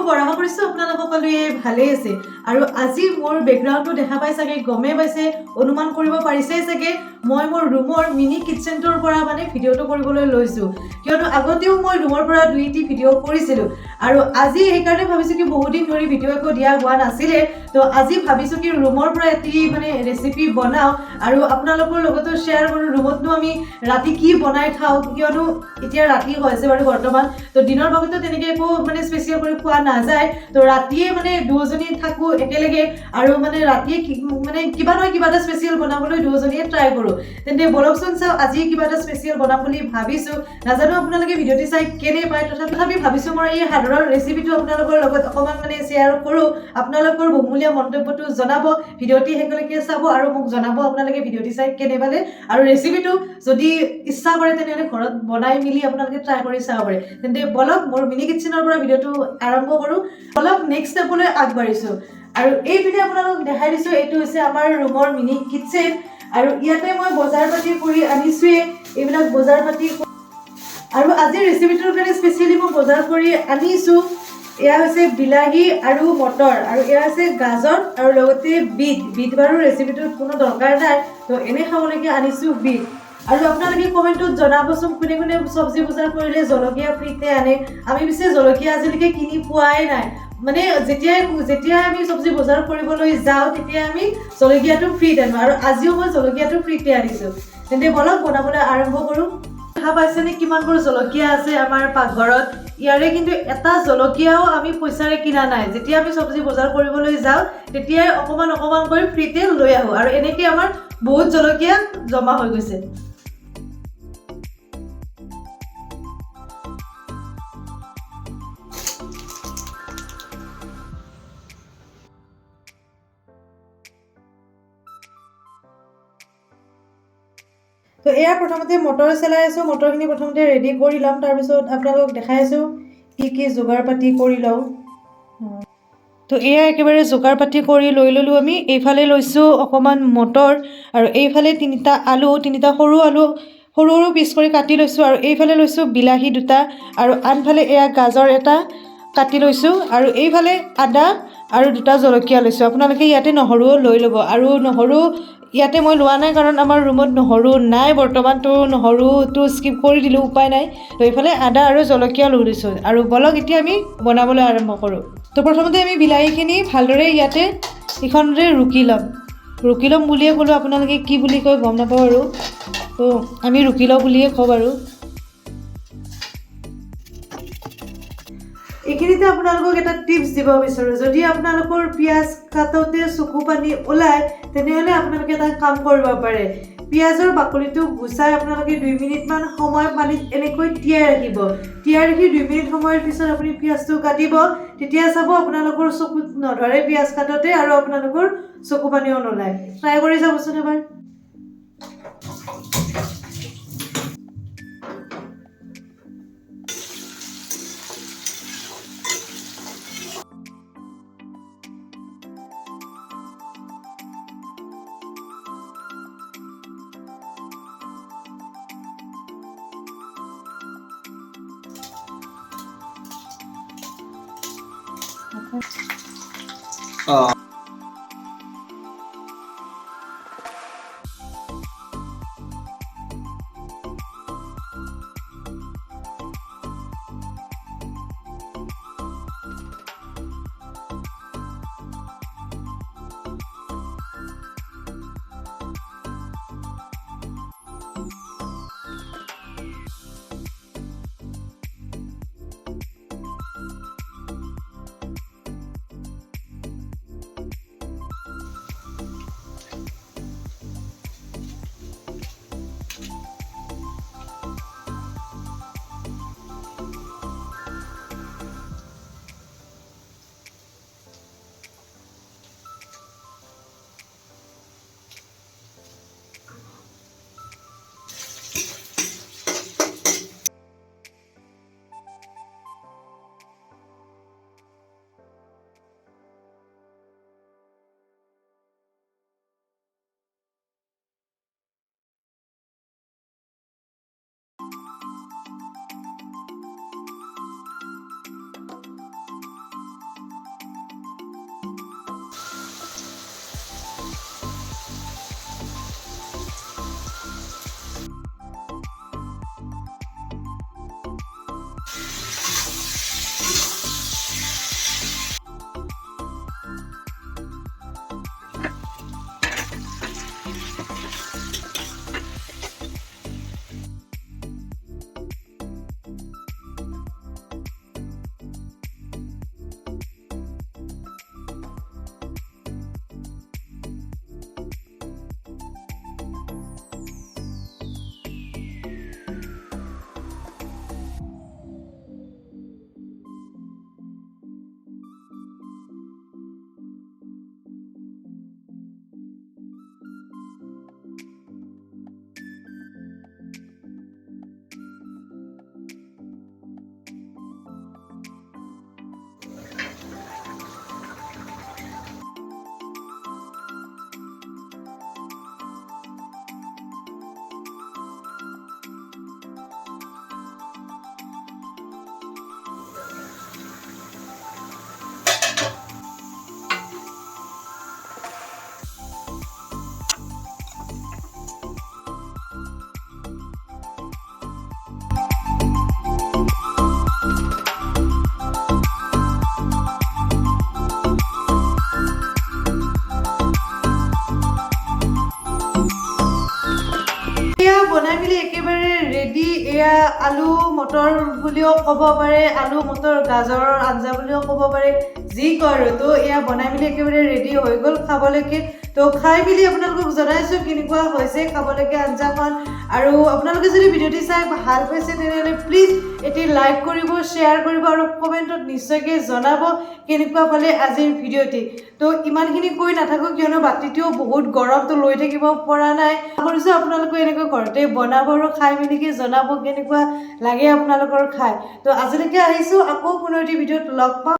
খবৰ আশা কৰিছো আপোনালোক সকলোৱে ভালেই আছে আৰু আজি মোৰ বেকগ্ৰাউণ্ডটো দেখা পাই চাগে গমে পাইছে অনুমান কৰিব পাৰিছে চাগে মই মোৰ ৰুমৰ মিনি কিচেনটোৰ পৰা মানে ভিডিঅ'টো কৰিবলৈ লৈছো কিয়নো আগতেও মই ৰুমৰ পৰা দুইটি ভিডিঅ' কৰিছিলো আৰু আজি সেইকাৰণে ভাবিছো কি বহুত দিন ধৰি ভিডিঅ' একো দিয়া হোৱা নাছিলে তো আজি ভাবিছো কি ৰুমৰ পৰা এটি মানে ৰেচিপি বনাও আৰু আপোনালোকৰ লগতো শ্বেয়াৰ কৰো ৰুমতনো আমি ৰাতি কি বনাই খাওঁ কিয়নো এতিয়া ৰাতি হৈছে বাৰু বৰ্তমান তো দিনৰ ভাগতো তেনেকৈ একো মানে স্পেচিয়েল কৰি খোৱা নাযায় তো ৰাতিয়ে মানে দুজনী থাকো একেলগে আৰু মানে ৰাতিয়ে মানে কিবা নহয় কিবা এটা স্পেচিয়েল বনাবলৈ দুজনীয়ে ট্ৰাই কৰো তেন্তে বলকচোন চাও আজি কিবা এটা স্পেচিয়েল বনাম বুলি ভাবিছো নাজানো আপোনালোকে ভিডিঅ'টি চাই কেনে পায় তথাপি ভাবিছো মই এই সাধাৰণ ৰেচিপিটো আপোনালোকৰ লগত অকমান মানে শ্বেয়াৰ কৰো আপোনালোকৰ বহুমূলীয়া মন্তব্যটো জনাব ভিডিঅ'টি শেষলৈকে চাব আৰু মোক জনাব আপোনালোকে ভিডিঅ'টি চাই কেনে পালে আৰু ৰেচিপিটো যদি ইচ্ছা কৰে তেনেহ'লে ঘৰত বনাই মিলি আপোনালোকে ট্ৰাই কৰি চাব পাৰে তেন্তে বলক মোৰ মিনি কিচেনৰ পৰা ভিডিঅ'টো আৰম্ভ কৰো বলক নেক্সট ষ্টেপলৈ আগবাঢ়িছো আৰু এই ভিডিঅ' আপোনালোকক দেখাই দিছো এইটো হৈছে আমাৰ ৰুমৰ মিনি কিচেন আৰু ইয়াতে মই বজাৰ পাতি কৰি আনিছোৱে এইবিলাক বজাৰ পাতি আৰু আজি ৰেচিপিটোৰ কাৰণে স্পেচিয়েলি মই বজাৰ কৰি আনিছো এয়া হৈছে বিলাহী আৰু মটৰ আৰু এয়া হৈছে গাজৰ আৰু লগতে বিট বাৰু ৰেচিপিটোত কোনো দৰকাৰ নাই তো এনে খাবলৈকে আনিছো বিট আৰু আপোনালোকে কমেণ্টত জনাবচোন কোনে কোনে চব্জি বজাৰ কৰিলে জলকীয়া ফ্ৰীতে আনে আমি পিছে জলকীয়া আজিলৈকে কিনি পোৱাই নাই মানে যেতিয়া আমি চব্জি বজাৰ কৰিবলৈ যাওঁ তেতিয়া আমি জলকীয়াটো ফ্ৰীত আনো আৰু আজিও মই জলকীয়াটো ফ্ৰীতে আনিছো তেন্তে বলক বনাবলৈ আৰম্ভ কৰো দেখা পাইছেনে কিমানবোৰ জলকীয়া আছে আমাৰ পাকঘৰত ইয়াৰে কিন্তু এটা জলকীয়াও আমি পইচাৰে কিনা নাই যেতিয়া আমি চব্জি বজাৰ কৰিবলৈ যাওঁ তেতিয়াই অকমান কৰি ফ্ৰীতে লৈ আহো আৰু এনেকৈ আমাৰ বহুত জলকীয়া জমা হৈ গৈছে তো এয়া প্ৰথমতে মটৰ চেলাই আছো মটৰখিনি প্ৰথমতে ৰেডি কৰি ল'ম তাৰপিছত আপোনালোকক দেখাই আছো কি যোগাৰ পাতি কৰি লওঁ তো এয়া একেবাৰে যোগাৰ পাতি কৰি লৈ ল'লোঁ আমি এইফালে লৈছোঁ অকণমান মটৰ আৰু এইফালে তিনিটা সৰু আলু সৰু পিচ কৰি কাটি লৈছোঁ আৰু এইফালে লৈছোঁ বিলাহী দুটা আৰু আনফালে এয়া গাজৰ এটা কাটি লৈছোঁ আৰু এইফালে আদা আৰু দুটা জলকীয়া লৈছোঁ আপোনালোকে ইয়াতে নহৰুও লৈ ল'ব আৰু নহৰু ইয়াতে মই লোৱা নাই কাৰণ আমাৰ ৰুমত নহৰু নাই বৰ্তমান তো নহৰুটো স্কিপ কৰি দিলোঁ উপায় নাই তো এইফালে আদা আৰু জলকীয়া লৈ লৈছোঁ আৰু বলক এতিয়া আমি বনাবলৈ আৰম্ভ কৰোঁ তো প্ৰথমতে আমি বিলাহীখিনি ভালদৰে ইয়াতে এইখনৰে ৰুকি ল'ম বুলিয়ে ক'লোঁ আপোনালোকে কি বুলি কয় গম নাপাওঁ আৰু তো আমি ৰুকি লওঁ বুলিয়ে কওঁ বাৰু এইখিনিতে আপোনালোকক এটা টিপছ দিব বিচাৰোঁ যদি আপোনালোকৰ পিঁয়াজ কাটোতে চকু পানী ওলায় তেনেহ'লে আপোনালোকে এটা কাম কৰিব পাৰে পিঁয়াজৰ বাকলিটো গুচাই আপোনালোকে 2 মিনিটমান সময় পানীত এনেকৈ তিয়াই ৰাখি 2 মিনিট সময়ৰ পিছত আপুনি পিঁয়াজটো কাটিব তেতিয়া চাব আপোনালোকৰ চকুত নধৰে পিঁয়াজ কাটোতে আৰু আপোনালোকৰ চকু পানীও নোলায় ট্ৰাই কৰি চাবচোন এবাৰ আলু মটৰ বুলিও ক'ব পাৰে, আলু মটৰ গাজৰৰ আঞ্জা বুলিও ক'ব পাৰে, যি কয় আৰু। তো এয়া বনাই মেলি একেবাৰে ৰেডি হৈ গ'ল খাবলৈকে। তো খাই মেলি আপোনালোকক জনাইছোঁ কেনেকুৱা হৈছে খাবলৈকে আঞ্জাখন। আৰু আপোনালোকে যদি ভিডিঅ'টি চাই ভাল পাইছে তেনেহ'লে প্লিজ এটি লাইক কৰিব, শ্বেয়াৰ কৰিব আৰু কমেণ্টত নিশ্চয়কৈ জনাব কেনেকুৱা পালে আজিৰ ভিডিঅ'টি। তো ইমানখিনি কৈ নাথাকোঁ কিয়নো বাতিটোও বহুত গৰমটো লৈ থাকিব পৰা নাই। কৰিছোঁ আপোনালোকে এনেকৈ ঘৰতে বনাব আৰু খাই মেলিকে জনাব কেনেকুৱা লাগে আপোনালোকৰ খাই। তো আজিলৈকে আহিছোঁ, আকৌ পুনৰ এটি ভিডিঅ'ত লগ পাম।